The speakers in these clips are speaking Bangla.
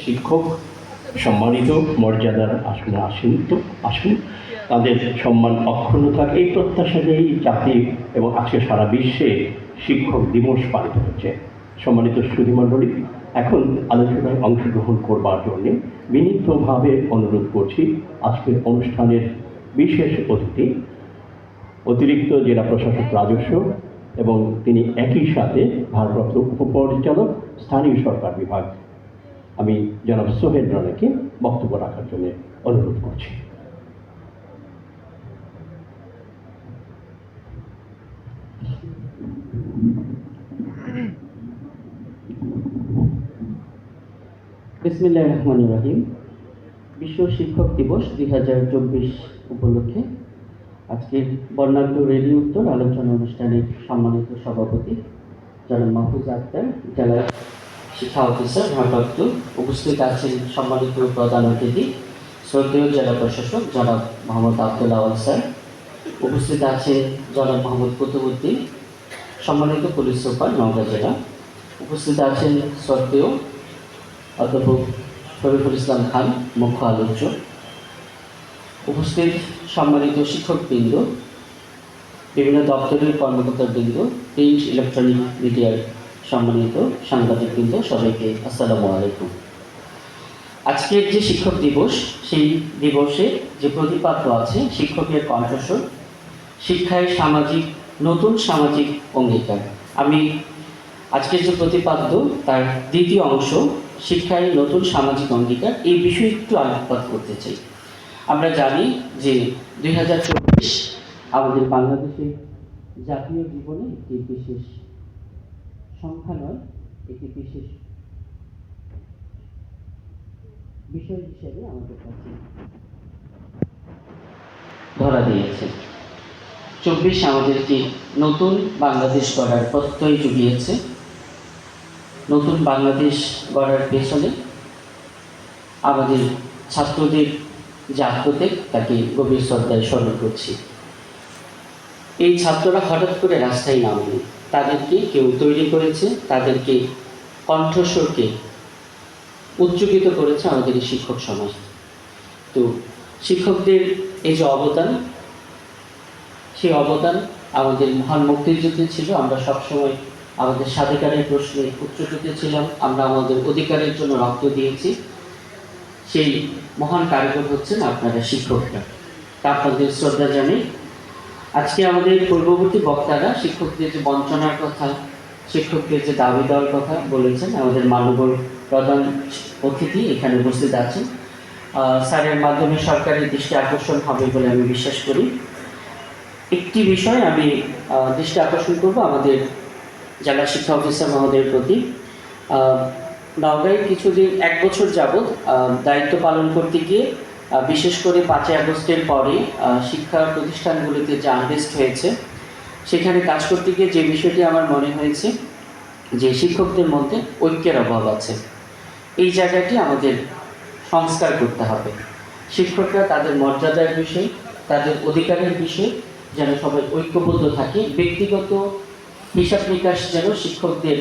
শিক্ষক সম্মানিত মর্যাদার আসনে আসুন তাদের সম্মান অক্ষুণ্ণ থাকে এই প্রত্যাশা নিয়েই জাতি এবং আজকে সারা বিশ্বে শিক্ষক দিবস পালিত হচ্ছে। সম্মানিত সুধীমণ্ডলী, এখন আলোচনায় অংশগ্রহণ করবার জন্যে বিনীতভাবে অনুরোধ করছি আজকের অনুষ্ঠানের বিশেষ অতিথি অতিরিক্ত জেলা প্রশাসক রাজস্ব এবং তিনি একই সাথে ভারপ্রাপ্ত উপপরিচালক স্থানীয় সরকার বিভাগ, আমি জনাব সোহেল রানাকে বক্তব্য রাখার জন্য অনুরোধ করছি। বিসমিল্লাহির রহমানির রহিম। বিশ্ব শিক্ষক দিবস 2024 উপলক্ষে আজকের বর্ণাঢ্য রেডিও উত্তর আলোচনা অনুষ্ঠানের সম্মানিত সভাপতি জনাব মাহফুজ আক্তার, জেলা শিক্ষা অফিসার ভারপ্রাপ্ত, উপস্থিত আছেন সম্মানিত প্রধান অতিথি শ্রদ্ধেয় জেলা প্রশাসক জনাব মোহাম্মদ আব্দুল আওয়াল স্যার, উপস্থিত আছেন জনাব মোহাম্মদ কুতুবউদ্দিন, সম্মানিত পুলিশ সুপার নওগাঁ জেলা, উপস্থিত আছেন শ্রদ্ধেয় অধ্যাপক শরীফুল ইসলাম খান, মুখ্য আলোচ্য, উপস্থিত সম্মানিত শিক্ষকবৃন্দ, বিভিন্ন দপ্তরের কর্মকর্তাবৃন্দ, প্রিন্ট ইলেকট্রনিক মিডিয়ার সম্মানিত সাংবাদিকবৃন্দ, সবাইকে আসসালামু আলাইকুম। আজকের যে শিক্ষক দিবস, সেই দিবসে যে প্রতিপাদ্য আছে শিক্ষকের কণ্ঠস্বর, শিক্ষায় নতুন সামাজিক অঙ্গীকার। আমি আজকের যে প্রতিপাদ্য তার দ্বিতীয় অংশ, শিক্ষায় নতুন সামাজিক অঙ্গীকার, এই বিষয়ে একটু আলোকপাত করতে চাই। আমরা জানি যে 2024 আমাদের বাংলাদেশের জাতীয় জীবনে একটি বিশেষ সংখ্যা নয়, একটি বিশেষ বিষয় হিসেবে আমাদের কাছে ধরা দিয়েছে। 24 আমাদেরকে নতুন বাংলাদেশ গড়ার প্রত্যয় জুগিয়েছে। নতুন বাংলাদেশ গড়ার পেছনে আমাদের ছাত্রদের যে আত্মত্যাগ, তাকে গভীর শ্রদ্ধায় স্মরণ করছি। এই ছাত্ররা হঠাৎ করে রাস্তায় নামেনি, তাদেরকে কেউ তৈরি করেছে, তাদেরকে কণ্ঠস্বরকে উজ্জীবিত করেছে আমাদের এই শিক্ষক সমাজ। তো শিক্ষকদের এই যে অবদান, সেই অবদান আমাদের মহান মুক্তিযুদ্ধে ছিল। আমরা সবসময় আমাদের স্বাধিকারের প্রশ্নে উচ্চকিত ছিলাম, আমরা আমাদের অধিকারের জন্য রক্ত দিয়েছি। সেই মহান কারিগর হচ্ছেন আপনারা শিক্ষকরা, তা আপনাদের শ্রদ্ধা জানাই। আজকে আমাদের পূর্ববর্তী বক্তারা শিক্ষকদের যে বঞ্চনার কথা, শিক্ষকদের যে দাবি দেওয়ার কথা বলেছেন, আমাদের মাননীয় প্রধান অতিথি এখানে উপস্থিত আছেন। স্যারের মাধ্যমে সরকারের দৃষ্টি আকর্ষণ হবে বলে আমি বিশ্বাস করি। একটি বিষয় আমি দৃষ্টি আকর্ষণ করব আমাদের জেলা শিক্ষা অফিসার মহোদয়ের প্রতি। নওগাঁয় কিছুদিন, 1 বছর যাবৎ দায়িত্ব পালন করতে গিয়ে, বিশেষ করে 5ই আগস্টের পরে শিক্ষা প্রতিষ্ঠানগুলিতে যে আনরেস্ট হয়েছে, সেখানে কাজ করতে গিয়ে যে বিষয়টি আমার মনে হয়েছে যে শিক্ষকদের মধ্যে ঐক্যের অভাব আছে। এই জায়গাটি আমাদের সংস্কার করতে হবে। শিক্ষকরা তাদের মর্যাদার বিষয়, তাদের অধিকারের বিষয় যেন সবাই ঐক্যবদ্ধ থাকে। ব্যক্তিগত হিসাব নিকাশ যেন শিক্ষকদের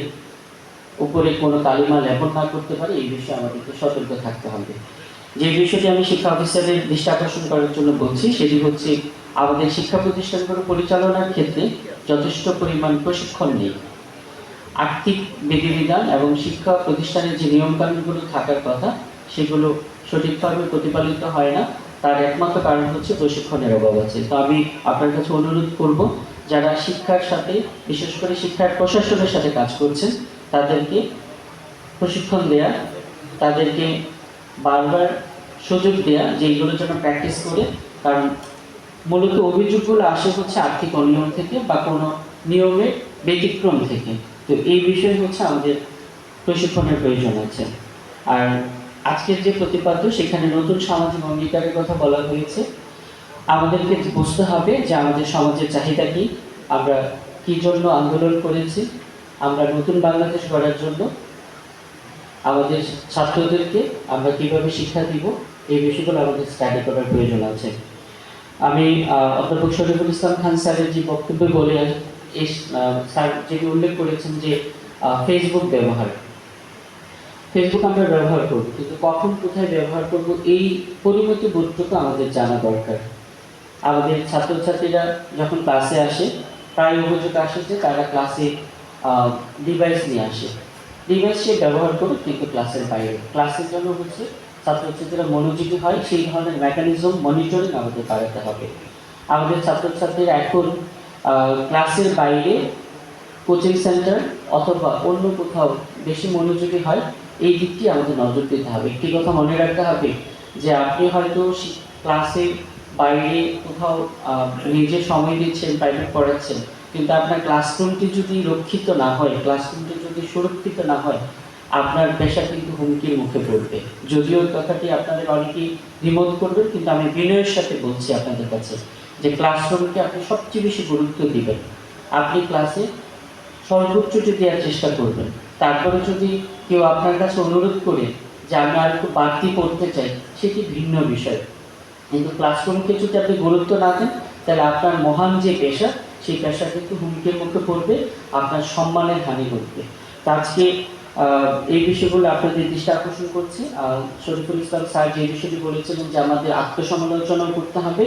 উপরে কোনো কালিমা লেপন না করতে পারে, এই বিষয়ে আমাদেরকে সতর্ক থাকতে হবে। যে বিষয়টি আমি শিক্ষা অফিসারের দৃষ্টি আকর্ষণ করার জন্য বলছি, সেটি হচ্ছে আমাদের শিক্ষা প্রতিষ্ঠানগুলো পরিচালনার ক্ষেত্রে যথেষ্ট পরিমাণ প্রশিক্ষণ নেই। আর্থিক বিধিবিধান এবং শিক্ষা প্রতিষ্ঠানের যে নিয়মকানুনগুলো থাকার কথা, সেগুলো সঠিকভাবে প্রতিপালিত হয় না। তার একমাত্র কারণ হচ্ছে প্রশিক্ষণের অভাব আছে। তো আমি আপনার কাছে অনুরোধ করব, যারা শিক্ষার সাথে, বিশেষ করে শিক্ষার প্রশাসনের সাথে কাজ করছেন, তাদেরকে প্রশিক্ষণ দেয়া, তাদেরকে বারবার সুযোগ দেয়া যে এইগুলো যেন প্র্যাকটিস করে। কারণ মূলত অভিযোগগুলো আসে হচ্ছে আর্থিক অনিয়ম থেকে বা কোনো নিয়মের ব্যতিক্রম থেকে। তো এই বিষয় হচ্ছে আমাদের প্রশিক্ষণের প্রয়োজন আছে। আর আজকের যে প্রতিপাদ্য, সেখানে নতুন সামাজিক অঙ্গীকারের কথা বলা হয়েছে। আমাদেরকে বুঝতে হবে যে আমাদের সমাজের চাহিদা কী, আমরা কী জন্য আন্দোলন করেছি, আমরা নতুন বাংলাদেশ গড়ার জন্য আমাদের ছাত্রদেরকে আমরা কীভাবে শিক্ষা দিব, এই বিষয়গুলো আমাদের স্টাডি করার প্রয়োজন আছে। আমি অধ্যাপক শরীফুল ইসলাম খান স্যারের যে বক্তব্যে বলে স্যার যেটি উল্লেখ করেছেন যে ফেসবুক ব্যবহার, ফেসবুক আমরা ব্যবহার করব, কিন্তু কখন কোথায় ব্যবহার করব এই পরিমিতি বোধটুকু আমাদের জানা দরকার। আমাদের ছাত্রছাত্রীরা যখন ক্লাসে আসে, প্রায় অভিযোগ আসে যে তারা ক্লাসে ডিভাইস নিয়ে আসে, ডিভাইস সে ব্যবহার করে কিন্তু ক্লাসের বাইরে। ক্লাসের জন্য হচ্ছে ছাত্রছাত্রীরা মনোযোগী হয়, সেই ধরনের মেকানিজম মনিটরিং আমাদের বাড়াতে হবে। আমাদের ছাত্রছাত্রীরা এখন ক্লাসের বাইরে কোচিং সেন্টার অথবা অন্য কোথাও বেশি মনোযোগী হয়, এই দিকটি আমাদের নজর দিতে হবে। একটি কথা মনে রাখতে হবে যে আপনি হয়তো ক্লাসের বাইরে কোথাও নিজে সময় দিচ্ছেন, প্রাইভেট পড়াচ্ছেন, কিন্তু আপনার ক্লাসরুমটি যদি রক্ষিত না হয়, ক্লাসরুমটি যদি সুরক্ষিত না হয়, আপনার পেশা কিন্তু হুমকির মুখে পড়বে। যদিও কথাটি আপনাদের অনেকেই দ্বিমত করবেন, কিন্তু আমি বিনয়ের সাথে বলছি আপনাদের কাছে যে ক্লাসরুমকে আপনি সবচেয়ে বেশি গুরুত্ব দিবেন। আপনি ক্লাসে সর্বোচ্চটি দেওয়ার চেষ্টা করবেন। তারপরে যদি কেউ আপনার কাছে অনুরোধ করে যে আমি আর একটু বাড়তি পড়তে চাই, সেটি ভিন্ন বিষয়। কিন্তু ক্লাসরুমকে যদি আপনি গুরুত্ব না দেন, তাহলে আপনার মহান যে পেশা, সেই পেশা কিন্তু হুমকির মুখে পড়বে, আপনার সম্মানের হানি ঘটবে। তো আজকে এই বিষয়গুলো আপনাদের দৃষ্টি আকর্ষণ করছি। শরীফুল ইসলাম স্যার যে বিষয়টি বলেছিলেন যে আমাদের আত্মসমালোচনা করতে হবে,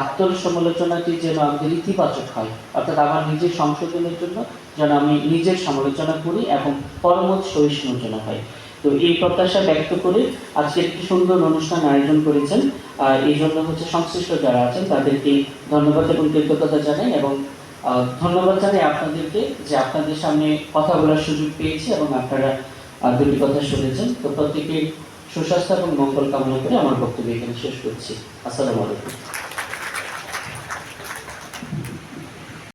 আত্মসমালোচনাটি যেন আমাদের ইতিবাচক হয়, অর্থাৎ আমার নিজের সংশোধনের জন্য যেন আমি নিজের সমালোচনা করি এবং পরমত সহিষ্ণুচনা হয়। তো এই প্রত্যাশা ব্যক্ত করে আজকে একটি সুন্দর অনুষ্ঠান আয়োজন করেছেন। এই জন্য হচ্ছে সংশ্লিষ্ট যারা আছেন তাদেরকে ধন্যবাদ এবং কৃতজ্ঞতা জানাই, এবং ধন্যবাদ জানাই আপনাদেরকে যে আপনাদের সামনে কথা বলার সুযোগ পেয়েছি এবং আপনারা দুটি কথা শুনেছেন। তো প্রত্যেকের সুস্বাস্থ্য এবং মঙ্গল কামনা করে আমার বক্তব্য এখানে শেষ করছি। আসসালামু আলাইকুম।